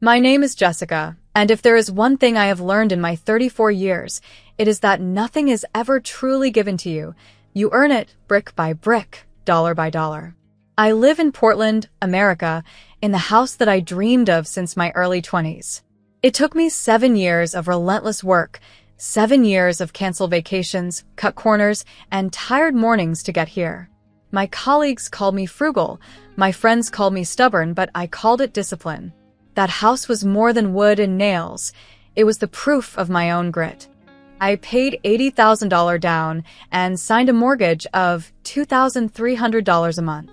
My name is Jessica, and if there is one thing I have learned in my 34 years, it is that nothing is ever truly given to you. You earn it brick by brick, dollar by dollar. I live in Portland, America, in the house that I dreamed of since my early 20s. It took me 7 years of relentless work, 7 years of canceled vacations, cut corners, and tired mornings to get here. My colleagues called me frugal, my friends called me stubborn, but I called it discipline. That house was more than wood and nails. It was the proof of my own grit. I paid $80,000 down and signed a mortgage of $2,300 a month.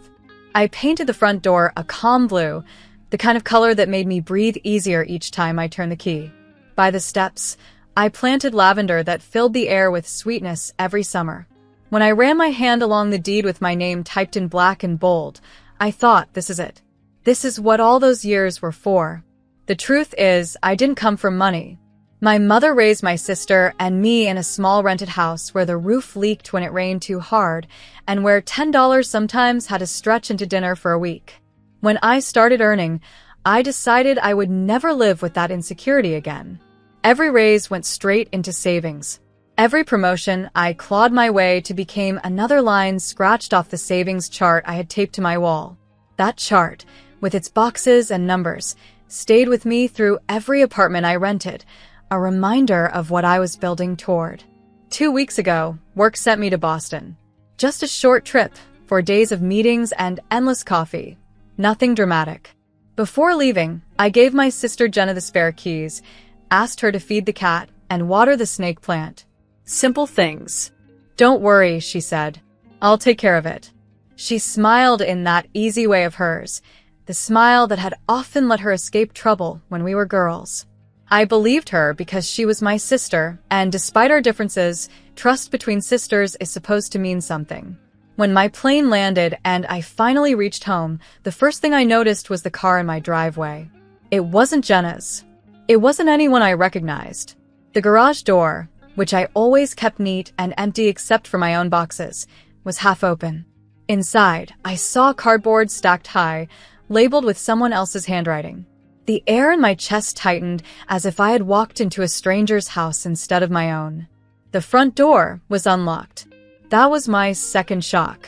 I painted the front door a calm blue, the kind of color that made me breathe easier each time I turned the key. By the steps, I planted lavender that filled the air with sweetness every summer. When I ran my hand along the deed with my name typed in black and bold, I thought, this is it. This is what all those years were for. The truth is, I didn't come from money. My mother raised my sister and me in a small rented house where the roof leaked when it rained too hard and where $10 sometimes had to stretch into dinner for a week. When I started earning, I decided I would never live with that insecurity again. Every raise went straight into savings. Every promotion, I clawed my way to become another line scratched off the savings chart I had taped to my wall. That chart, with its boxes and numbers, stayed with me through every apartment I rented, a reminder of what I was building toward. 2 weeks ago, work sent me to Boston. Just a short trip, for days of meetings and endless coffee. Nothing dramatic. Before leaving, I gave my sister Jenna the spare keys, asked her to feed the cat and water the snake plant. Simple things. Don't worry, she said. I'll take care of it. She smiled in that easy way of hers, the smile that had often let her escape trouble when we were girls. I believed her because she was my sister, and despite our differences, trust between sisters is supposed to mean something. When my plane landed and I finally reached home, the first thing I noticed was the car in my driveway. It wasn't Jenna's. It wasn't anyone I recognized. The garage door, which I always kept neat and empty except for my own boxes, was half open. Inside, I saw cardboard stacked high, labeled with someone else's handwriting. The air in my chest tightened as if I had walked into a stranger's house instead of my own. The front door was unlocked. That was my second shock.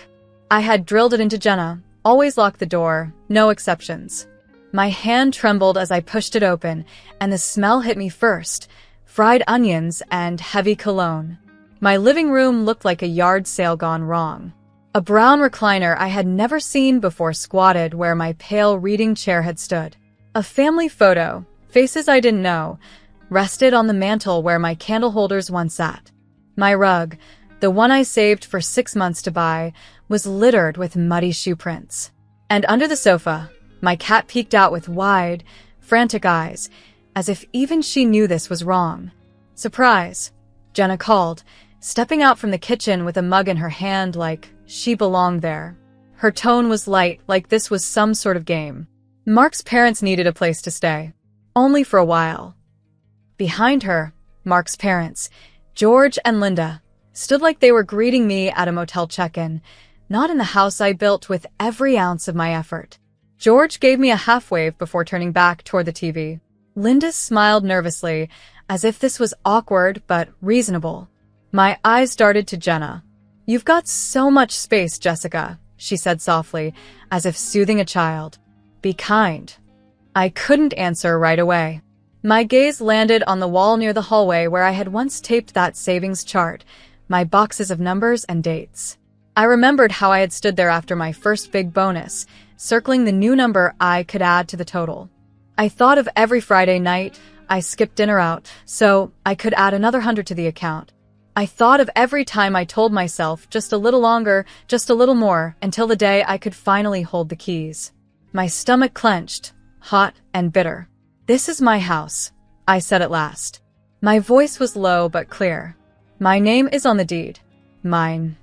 I had drilled it into Jenna, always locked the door, no exceptions. My hand trembled as I pushed it open, and the smell hit me first, fried onions and heavy cologne. My living room looked like a yard sale gone wrong. A brown recliner I had never seen before squatted where my pale reading chair had stood. A family photo, faces I didn't know, rested on the mantel where my candle holders once sat. My rug, the one I saved for 6 months to buy, was littered with muddy shoe prints. And under the sofa, my cat peeked out with wide, frantic eyes, as if even she knew this was wrong. Surprise, Jenna called, stepping out from the kitchen with a mug in her hand like she belonged there. Her tone was light, like this was some sort of game. Mark's parents needed a place to stay. Only for a while. Behind her, Mark's parents, George and Linda, stood like they were greeting me at a motel check-in, not in the house I built with every ounce of my effort. George gave me a half-wave before turning back toward the TV. Linda smiled nervously, as if this was awkward but reasonable. My eyes darted to Jenna. "You've got so much space, Jessica," she said softly, as if soothing a child. "Be kind." I couldn't answer right away. My gaze landed on the wall near the hallway where I had once taped that savings chart, my boxes of numbers and dates. I remembered how I had stood there after my first big bonus, circling the new number I could add to the total. I thought of every Friday night I skipped dinner out, so I could add another 100 to the account. I thought of every time I told myself just a little longer, just a little more, until the day I could finally hold the keys. My stomach clenched, hot and bitter. "This is my house," I said at last. My voice was low but clear. "My name is on the deed. Mine."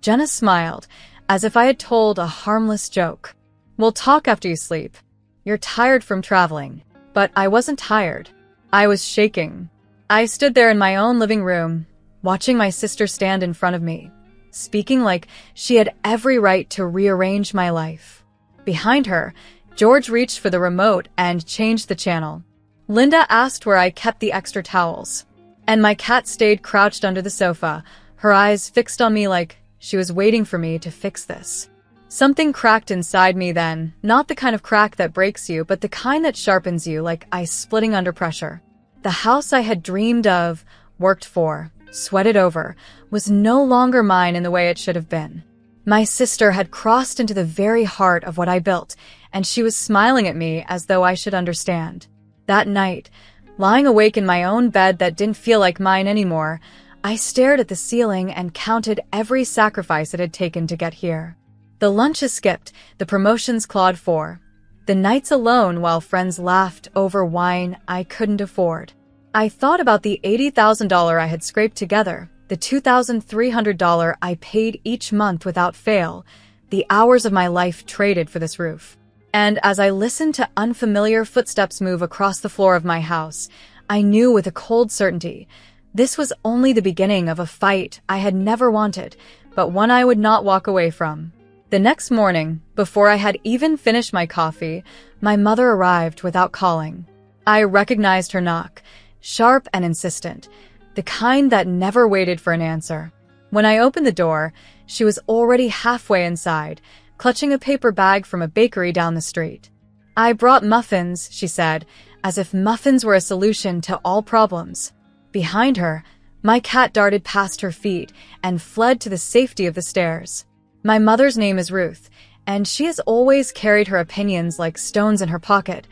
Jenna smiled, as if I had told a harmless joke. "We'll talk after you sleep. You're tired from traveling." But I wasn't tired. I was shaking. I stood there in my own living room, watching my sister stand in front of me, speaking like she had every right to rearrange my life. Behind her, George reached for the remote and changed the channel. Linda asked where I kept the extra towels. And my cat stayed crouched under the sofa, her eyes fixed on me like she was waiting for me to fix this. Something cracked inside me then, not the kind of crack that breaks you, but the kind that sharpens you like ice splitting under pressure. The house I had dreamed of, worked for, sweated over, was no longer mine in the way it should have been. My sister had crossed into the very heart of what I built, and she was smiling at me as though I should understand. That night, lying awake in my own bed that didn't feel like mine anymore, I stared at the ceiling and counted every sacrifice it had taken to get here. The lunches skipped, the promotions clawed for, the nights alone while friends laughed over wine I couldn't afford. I thought about the $80,000 I had scraped together, the $2,300 I paid each month without fail, the hours of my life traded for this roof. And as I listened to unfamiliar footsteps move across the floor of my house, I knew with a cold certainty this was only the beginning of a fight I had never wanted, but one I would not walk away from. The next morning, before I had even finished my coffee, my mother arrived without calling. I recognized her knock, sharp and insistent, the kind that never waited for an answer. When I opened the door, she was already halfway inside, clutching a paper bag from a bakery down the street. "I brought muffins," she said, as if muffins were a solution to all problems. Behind her, my cat darted past her feet and fled to the safety of the stairs. My mother's name is Ruth, and she has always carried her opinions like stones in her pocket,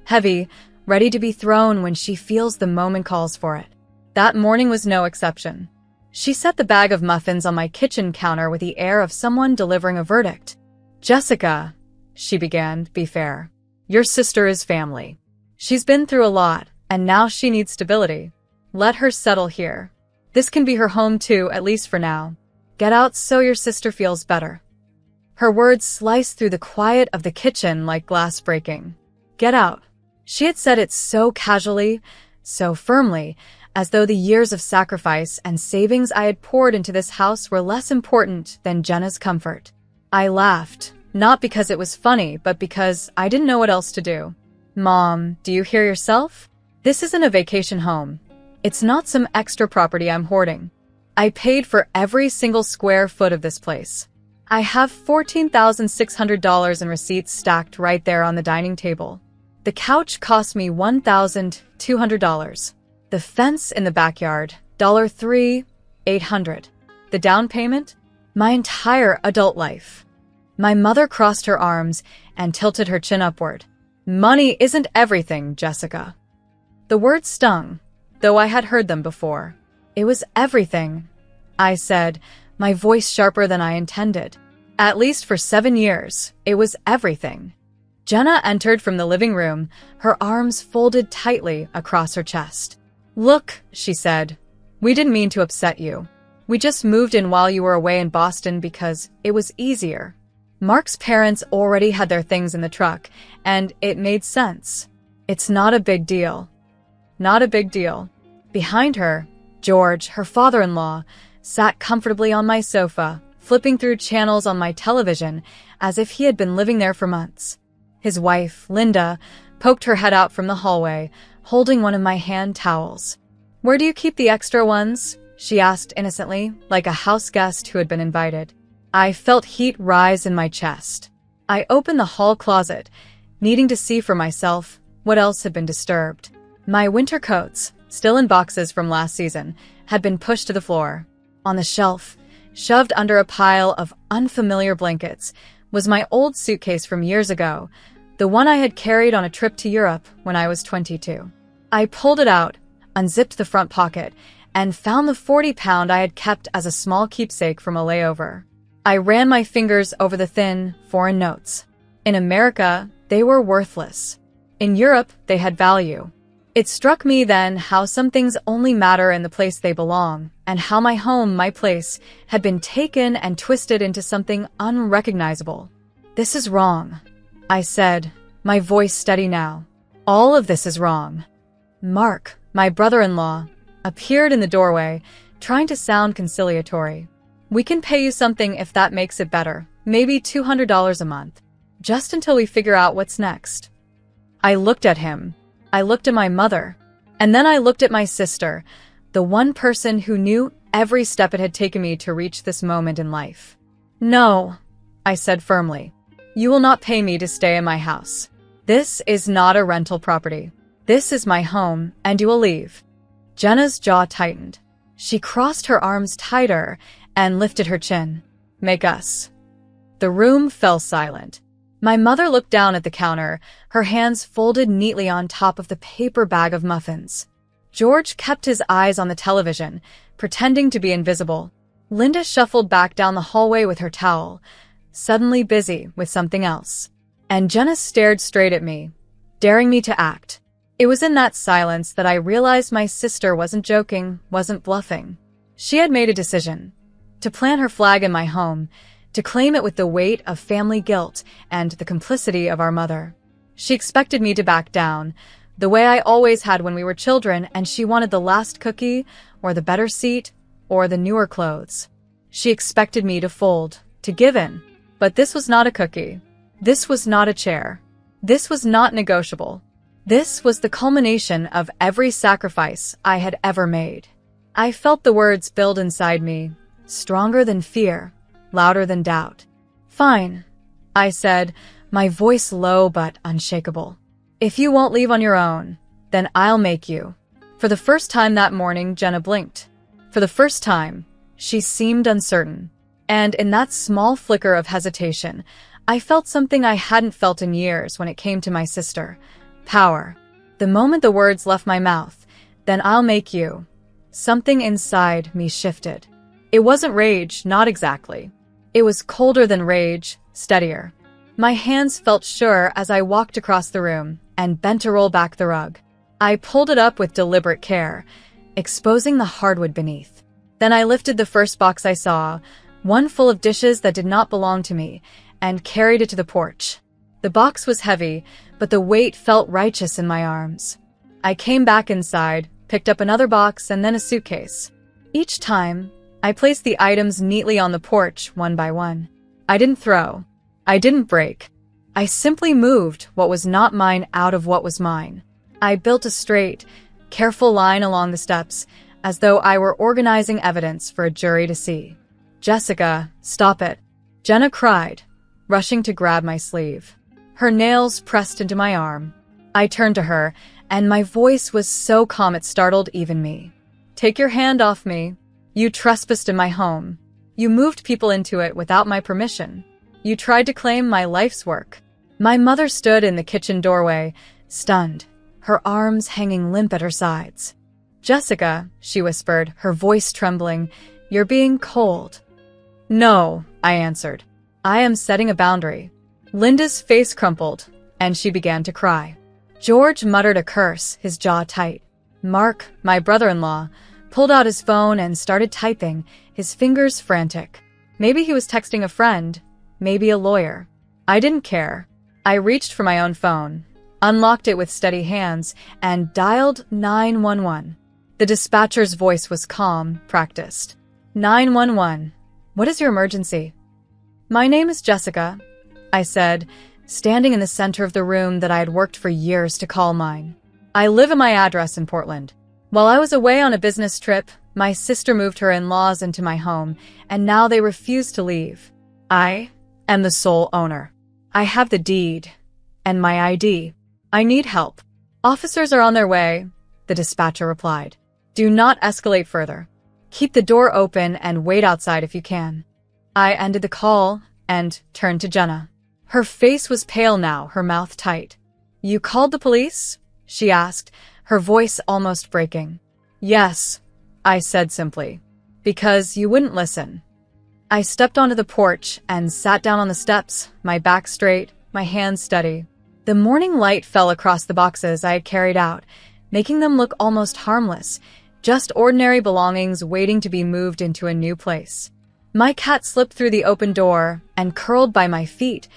heavy, ready to be thrown when she feels the moment calls for it. That morning was no exception. She set the bag of muffins on my kitchen counter with the air of someone delivering a verdict. "Jessica," she began, "be fair. Your sister is family. She's been through a lot, and now she needs stability. Let her settle here. This can be her home too, at least for now. Get out so your sister feels better." Her words sliced through the quiet of the kitchen like glass breaking. Get out. She had said it so casually, so firmly, as though the years of sacrifice and savings I had poured into this house were less important than Jenna's comfort. I laughed, not because it was funny, but because I didn't know what else to do. "Mom, do you hear yourself? This isn't a vacation home. It's not some extra property I'm hoarding. I paid for every single square foot of this place. I have $14,600 in receipts stacked right there on the dining table. The couch cost me $1,200. The fence in the backyard, $3,800. The down payment? My entire adult life." My mother crossed her arms and tilted her chin upward. "Money isn't everything, Jessica." The words stung, though I had heard them before. "It was everything," I said, my voice sharper than I intended. "At least for 7 years, it was everything." Jenna entered from the living room, her arms folded tightly across her chest. "Look," she said, "we didn't mean to upset you. We just moved in while you were away in Boston because it was easier." Mark's parents already had their things in the truck, and it made sense. "It's not a big deal." Not a big deal. Behind her, George, her father-in-law, sat comfortably on my sofa, flipping through channels on my television as if he had been living there for months. His wife, Linda, poked her head out from the hallway, holding one of my hand towels. "Where do you keep the extra ones?" she asked innocently, like a house guest who had been invited. I felt heat rise in my chest. I opened the hall closet, needing to see for myself what else had been disturbed. My winter coats, still in boxes from last season, had been pushed to the floor. On the shelf, shoved under a pile of unfamiliar blankets, was my old suitcase from years ago, the one I had carried on a trip to Europe when I was 22. I pulled it out, unzipped the front pocket, and found the 40-pound I had kept as a small keepsake from a layover. I ran my fingers over the thin, foreign notes. In America, they were worthless. In Europe, they had value. It struck me then how some things only matter in the place they belong, and how my home, my place, had been taken and twisted into something unrecognizable. "This is wrong," I said, my voice steady now. "All of this is wrong." Mark, my brother-in-law, appeared in the doorway, trying to sound conciliatory. "We can pay you something if that makes it better, maybe $200 a month." just until we figure out what's next. I looked at him. I looked at my mother. And then I looked at my sister, the one person who knew every step it had taken me to reach this moment in life. "No," I said firmly. "You will not pay me to stay in my house. This is not a rental property. This is my home, and you will leave." Jenna's jaw tightened. She crossed her arms tighter and lifted her chin. "Make us." The room fell silent. My mother looked down at the counter, her hands folded neatly on top of the paper bag of muffins. George kept his eyes on the television, pretending to be invisible. Linda shuffled back down the hallway with her towel, suddenly busy with something else. And Jenna stared straight at me, daring me to act. It was in that silence that I realized my sister wasn't joking, wasn't bluffing. She had made a decision. To plant her flag in my home, to claim it with the weight of family guilt and the complicity of our mother. She expected me to back down, the way I always had when we were children, and she wanted the last cookie, or the better seat, or the newer clothes. She expected me to fold, to give in. But this was not a cookie. This was not a chair. This was not negotiable. This was the culmination of every sacrifice I had ever made. I felt the words build inside me, stronger than fear, louder than doubt. "Fine," I said, my voice low but unshakable. "If you won't leave on your own, then I'll make you." For the first time that morning, Jenna blinked. For the first time, she seemed uncertain. And in that small flicker of hesitation, I felt something I hadn't felt in years when it came to my sister. Power. The moment the words left my mouth, "Then I'll make you," something inside me shifted. It wasn't rage, not exactly. It was colder than rage, steadier. My hands felt sure as I walked across the room and bent to roll back the rug. I pulled it up with deliberate care, exposing the hardwood beneath. Then I lifted the first box I saw, one full of dishes that did not belong to me, and carried it to the porch. The box was heavy, but the weight felt righteous in my arms. I came back inside, picked up another box and then a suitcase. Each time, I placed the items neatly on the porch, one by one. I didn't throw. I didn't break. I simply moved what was not mine out of what was mine. I built a straight, careful line along the steps, as though I were organizing evidence for a jury to see. "Jessica, stop it," Jenna cried, rushing to grab my sleeve. Her nails pressed into my arm. I turned to her, and my voice was so calm it startled even me. "Take your hand off me. You trespassed in my home. You moved people into it without my permission. You tried to claim my life's work." My mother stood in the kitchen doorway, stunned, her arms hanging limp at her sides. "Jessica," she whispered, her voice trembling, "you're being cold." "No," I answered. "I am setting a boundary." Linda's face crumpled, and she began to cry. George muttered a curse, his jaw tight. Mark, my brother-in-law, pulled out his phone and started typing, his fingers frantic. Maybe he was texting a friend, maybe a lawyer. I didn't care. I reached for my own phone, unlocked it with steady hands, and dialed 911. The dispatcher's voice was calm, practiced. 911. "What is your emergency?" "My name is Jessica," I said, standing in the center of the room that I had worked for years to call mine. "I live at my address in Portland. While I was away on a business trip, my sister moved her in-laws into my home, and now they refuse to leave. I am the sole owner. I have the deed and my ID. I need help." "Officers are on their way," the dispatcher replied. "Do not escalate further. Keep the door open and wait outside if you can." I ended the call and turned to Jenna. Her face was pale now, her mouth tight. "You called the police?" she asked, her voice almost breaking. "Yes," I said simply. "Because you wouldn't listen." I stepped onto the porch and sat down on the steps, my back straight, my hands steady. The morning light fell across the boxes I had carried out, making them look almost harmless, just ordinary belongings waiting to be moved into a new place. My cat slipped through the open door and curled by my feet,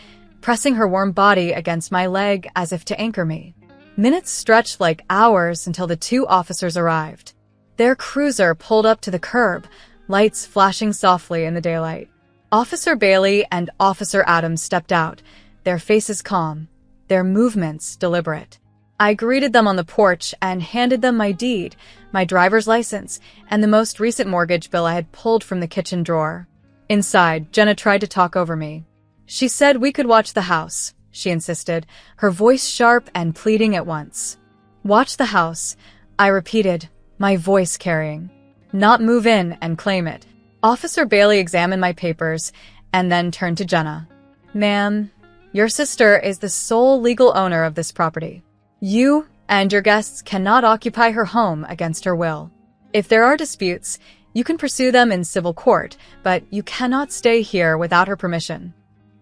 pressing her warm body against my leg as if to anchor me. Minutes stretched like hours until the two officers arrived. Their cruiser pulled up to the curb, lights flashing softly in the daylight. Officer Bailey and Officer Adams stepped out, their faces calm, their movements deliberate. I greeted them on the porch and handed them my deed, my driver's license, and the most recent mortgage bill I had pulled from the kitchen drawer. Inside, Jenna tried to talk over me. She said we could watch the house, she insisted, her voice sharp and pleading at once. Watch the house, I repeated, my voice carrying. Not move in and claim it. Officer Bailey examined my papers and then turned to Jenna. Ma'am, your sister is the sole legal owner of this property. You and your guests cannot occupy her home against her will. If there are disputes, you can pursue them in civil court, but you cannot stay here without her permission.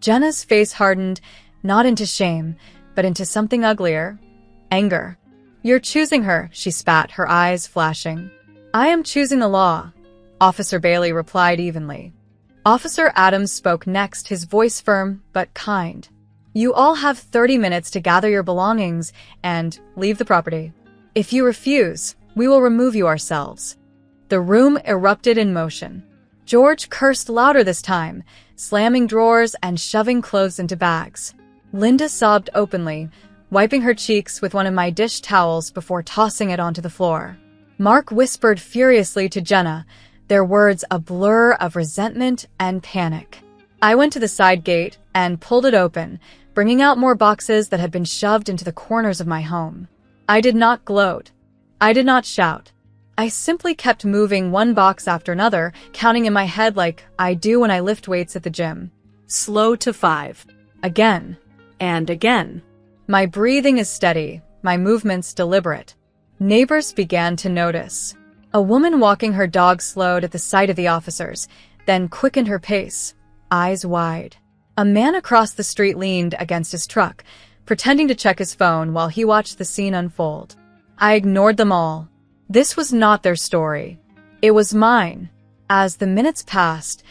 Jenna's face hardened, not into shame, but into something uglier, anger. You're choosing her, she spat, her eyes flashing. I am choosing the law, Officer Bailey replied evenly. Officer Adams spoke next, his voice firm but kind. You all have 30 minutes to gather your belongings and leave the property. If you refuse, we will remove you ourselves. The room erupted in motion. George cursed louder this time, slamming drawers and shoving clothes into bags. Linda sobbed openly, wiping her cheeks with one of my dish towels before tossing it onto the floor. Mark whispered furiously to Jenna, their words a blur of resentment and panic. I went to the side gate and pulled it open, bringing out more boxes that had been shoved into the corners of my home. I did not gloat. I did not shout. I simply kept moving one box after another, counting in my head like I do when I lift weights at the gym. Slow to 5. Again. And again. My breathing is steady, my movements deliberate. Neighbors began to notice. A woman walking her dog slowed at the sight of the officers, then quickened her pace, eyes wide. A man across the street leaned against his truck, pretending to check his phone while he watched the scene unfold. I ignored them all. This was not their story. It was mine. As the minutes passed,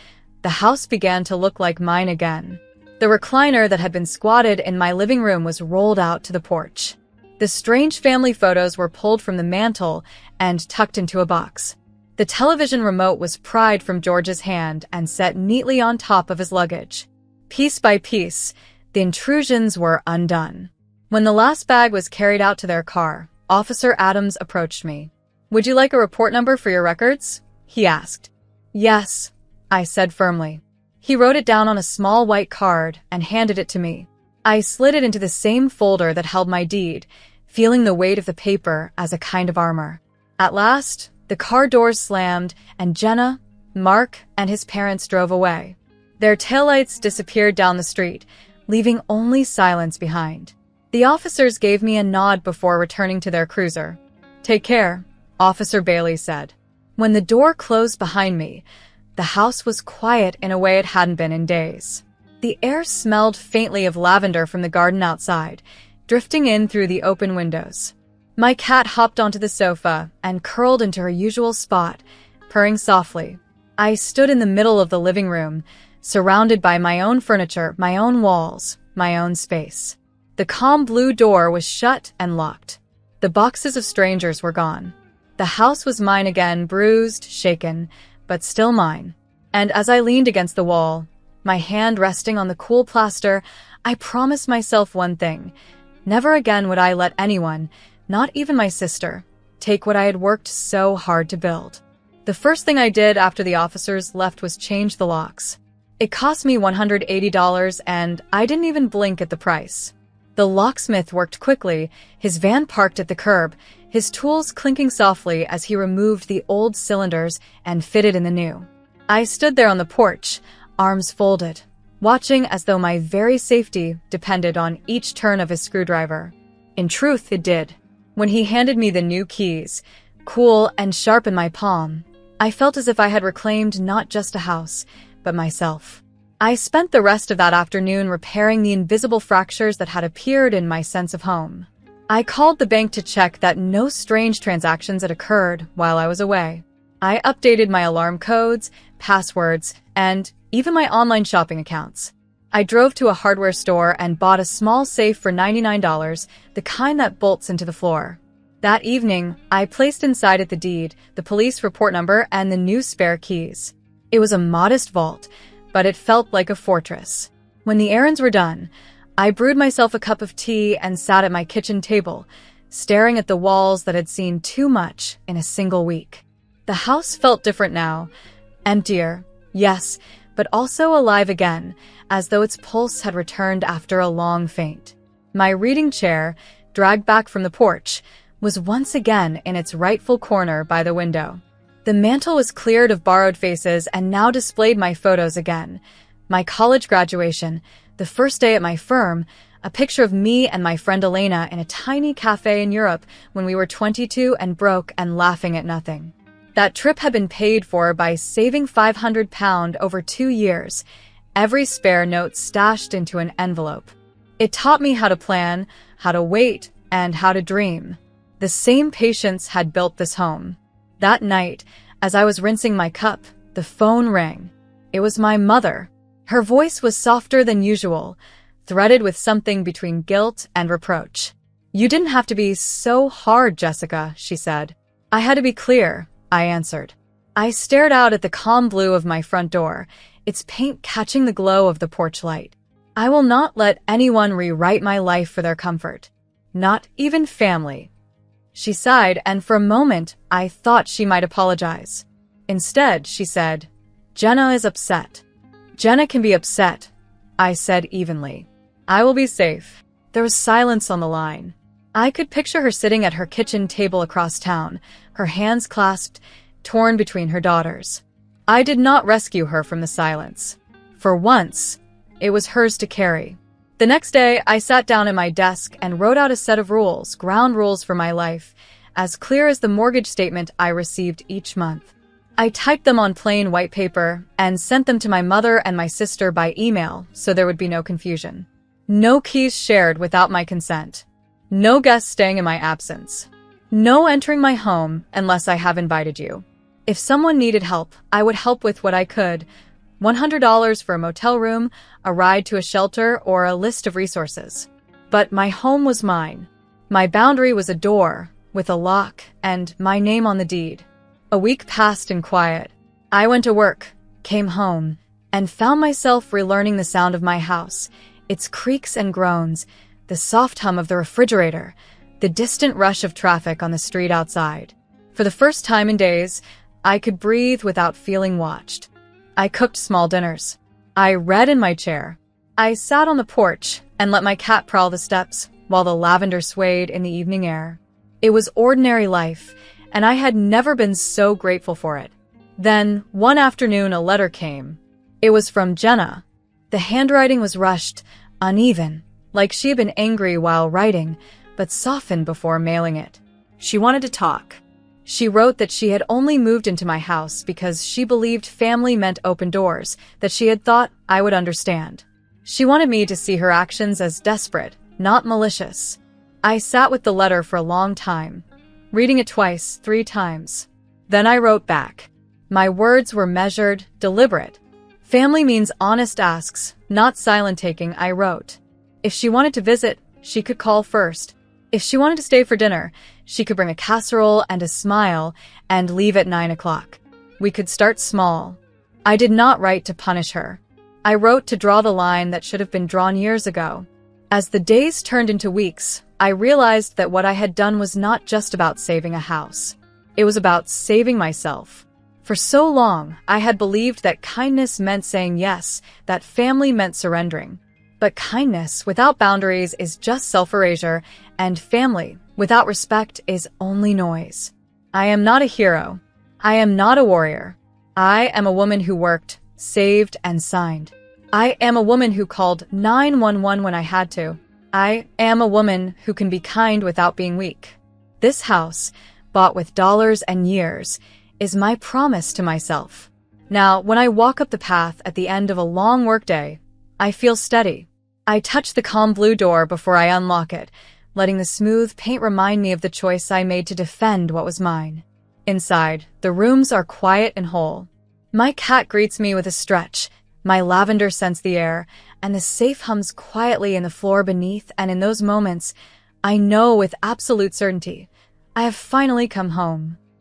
the house began to look like mine again. The recliner that had been squatted in my living room was rolled out to the porch. The strange family photos were pulled from the mantel and tucked into a box. The television remote was pried from George's hand and set neatly on top of his luggage. Piece by piece, the intrusions were undone. When the last bag was carried out to their car, Officer Adams approached me. Would you like a report number for your records? He asked. Yes, I said firmly. He wrote it down on a small white card and handed it to me. I slid it into the same folder that held my deed, feeling the weight of the paper as a kind of armor. At last, the car doors slammed and Jenna, Mark, and his parents drove away. Their taillights disappeared down the street, leaving only silence behind. The officers gave me a nod before returning to their cruiser. Take care, Officer Bailey said. When the door closed behind me, the house was quiet in a way it hadn't been in days. The air smelled faintly of lavender from the garden outside, drifting in through the open windows. My cat hopped onto the sofa and curled into her usual spot, purring softly. I stood in the middle of the living room, surrounded by my own furniture, my own walls, my own space. The calm blue door was shut and locked. The boxes of strangers were gone. The house was mine again, bruised, shaken, but still mine. And as I leaned against the wall, my hand resting on the cool plaster, I promised myself one thing. Never again would I let anyone, not even my sister, take what I had worked so hard to build. The first thing I did after the officers left was change the locks. It cost me $180 and I didn't even blink at the price. The locksmith worked quickly, his van parked at the curb, his tools clinking softly as he removed the old cylinders and fitted in the new. I stood there on the porch, arms folded, watching as though my very safety depended on each turn of his screwdriver. In truth, it did. When he handed me the new keys, cool and sharp in my palm, I felt as if I had reclaimed not just a house, but myself. I spent the rest of that afternoon repairing the invisible fractures that had appeared in my sense of home. I called the bank to check that no strange transactions had occurred while I was away. I updated my alarm codes, passwords, and even my online shopping accounts. I drove to a hardware store and bought a small safe for $99, the kind that bolts into the floor. That evening, I placed inside it the deed, the police report number, and the new spare keys. It was a modest vault, but it felt like a fortress. When the errands were done, I brewed myself a cup of tea and sat at my kitchen table, staring at the walls that had seen too much in a single week. The house felt different now. Emptier, yes, but also alive again, as though its pulse had returned after a long faint. My reading chair, dragged back from the porch, was once again in its rightful corner by the window. The mantel was cleared of borrowed faces and now displayed my photos again. My college graduation, the first day at my firm, a picture of me and my friend Elena in a tiny cafe in Europe when we were 22 and broke and laughing at nothing. That trip had been paid for by saving £500 over 2 years, every spare note stashed into an envelope. It taught me how to plan, how to wait, and how to dream. The same patience had built this home. That night, as I was rinsing my cup, the phone rang. It was my mother. Her voice was softer than usual, threaded with something between guilt and reproach. "You didn't have to be so hard, Jessica," she said. "I had to be clear," I answered. I stared out at the calm blue of my front door, its paint catching the glow of the porch light. I will not let anyone rewrite my life for their comfort. Not even family. She sighed, and for a moment, I thought she might apologize. Instead, she said, "Jenna is upset." "Jenna can be upset," I said evenly. "I will be safe." There was silence on the line. I could picture her sitting at her kitchen table across town, her hands clasped, torn between her daughters. I did not rescue her from the silence. For once, it was hers to carry. The next day, I sat down at my desk and wrote out a set of rules, ground rules for my life, as clear as the mortgage statement I received each month. I typed them on plain white paper and sent them to my mother and my sister by email so there would be no confusion. No keys shared without my consent. No guests staying in my absence. No entering my home unless I have invited you. If someone needed help, I would help with what I could. $100 for a motel room, a ride to a shelter, or a list of resources. But my home was mine. My boundary was a door, with a lock, and my name on the deed. A week passed in quiet. I went to work, came home, and found myself relearning the sound of my house, its creaks and groans, the soft hum of the refrigerator, the distant rush of traffic on the street outside. For the first time in days, I could breathe without feeling watched. I cooked small dinners. I read in my chair. I sat on the porch and let my cat prowl the steps while the lavender swayed in the evening air. It was ordinary life, and I had never been so grateful for it. Then, one afternoon, a letter came. It was from Jenna. The handwriting was rushed, uneven, like she had been angry while writing, but softened before mailing it. She wanted to talk. She wrote that she had only moved into my house because she believed family meant open doors, that she had thought I would understand. She wanted me to see her actions as desperate, not malicious. I sat with the letter for a long time, reading it twice, 3 times. Then I wrote back. My words were measured, deliberate. Family means honest asks, not silent taking, I wrote. If she wanted to visit, she could call first. If she wanted to stay for dinner, she could bring a casserole and a smile and leave at 9 o'clock. We could start small. I did not write to punish her. I wrote to draw the line that should have been drawn years ago. As the days turned into weeks, I realized that what I had done was not just about saving a house. It was about saving myself. For so long, I had believed that kindness meant saying yes, that family meant surrendering. But kindness without boundaries is just self-erasure, and family without respect is only noise. I am not a hero. I am not a warrior. I am a woman who worked, saved, and signed. I am a woman who called 911 when I had to. I am a woman who can be kind without being weak. This house, bought with dollars and years, is my promise to myself. Now, when I walk up the path at the end of a long workday, I feel steady. I touch the calm blue door before I unlock it, letting the smooth paint remind me of the choice I made to defend what was mine. Inside, the rooms are quiet and whole. My cat greets me with a stretch, my lavender scents the air, and the safe hums quietly in the floor beneath, and in those moments, I know with absolute certainty, I have finally come home.